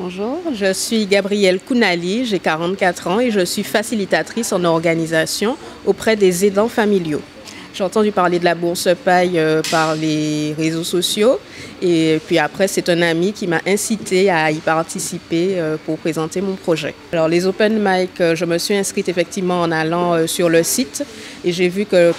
Bonjour, je suis Gabrielle Kounali, j'ai 44 ans et je suis facilitatrice en organisation auprès des aidants familiaux. J'ai entendu parler de la Bourse Paille par les réseaux sociaux et puis après c'est un ami qui m'a incité à y participer pour présenter mon projet. Alors les open mic, je me suis inscrite effectivement en allant sur le site et j'ai vu que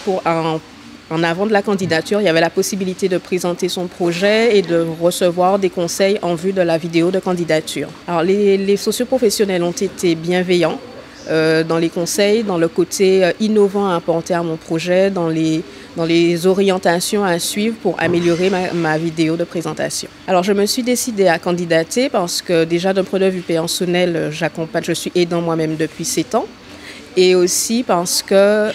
en avant de la candidature, il y avait la possibilité de présenter son projet et de recevoir des conseils en vue de la vidéo de candidature. Alors les socioprofessionnels ont été bienveillants dans les conseils, dans le côté innovant à apporter à mon projet, dans les orientations à suivre pour améliorer ma vidéo de présentation. Alors je me suis décidée à candidater parce que déjà d'un point de vue personnel, je suis aidant moi-même depuis 7 ans et aussi parce que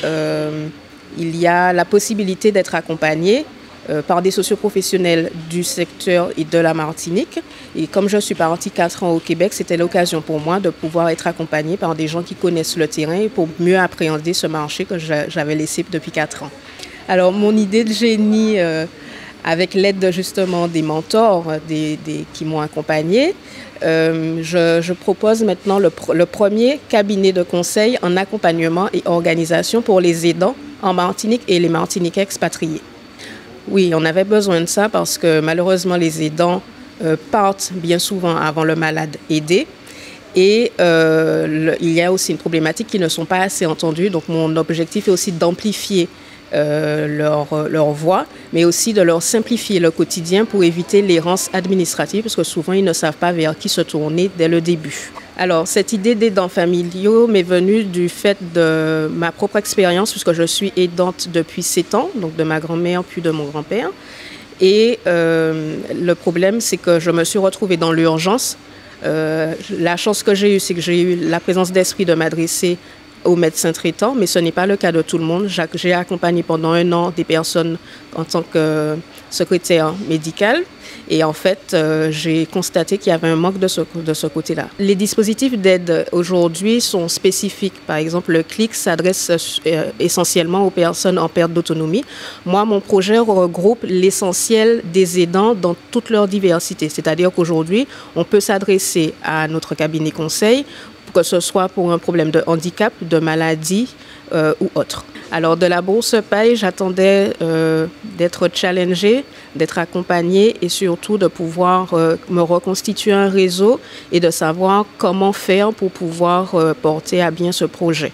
il y a la possibilité d'être accompagné par des socioprofessionnels du secteur et de la Martinique. Et comme je suis partie 4 ans au Québec, c'était l'occasion pour moi de pouvoir être accompagnée par des gens qui connaissent le terrain pour mieux appréhender ce marché que j'avais laissé depuis 4 ans. Alors mon idée de génie, avec l'aide justement des mentors qui m'ont accompagnée, je propose maintenant le premier cabinet de conseil en accompagnement et organisation pour les aidants en Martinique et les Martiniquais expatriés. Oui, on avait besoin de ça parce que malheureusement les aidants partent bien souvent avant le malade aidé. Et il y a aussi une problématique qui ne sont pas assez entendues. Donc mon objectif est aussi d'amplifier leur voix, mais aussi de leur simplifier le quotidien pour éviter l'errance administrative, parce que souvent ils ne savent pas vers qui se tourner dès le début. Alors cette idée d'aidants familiaux m'est venue du fait de ma propre expérience, puisque je suis aidante depuis 7 ans, donc de ma grand-mère puis de mon grand-père. Et le problème, c'est que je me suis retrouvée dans l'urgence. La chance que j'ai eue, c'est que j'ai eu la présence d'esprit de m'adresser aux médecins traitants, mais ce n'est pas le cas de tout le monde. J'ai accompagné pendant 1 an des personnes en tant que secrétaire médicale et en fait, j'ai constaté qu'il y avait un manque de ce côté-là. Les dispositifs d'aide aujourd'hui sont spécifiques. Par exemple, le CLIC s'adresse essentiellement aux personnes en perte d'autonomie. Moi, mon projet regroupe l'essentiel des aidants dans toute leur diversité. C'est-à-dire qu'aujourd'hui, on peut s'adresser à notre cabinet conseil, que ce soit pour un problème de handicap, de maladie ou autre. Alors de la Bourse Paille, j'attendais d'être challengée, d'être accompagnée et surtout de pouvoir me reconstituer un réseau et de savoir comment faire pour pouvoir porter à bien ce projet.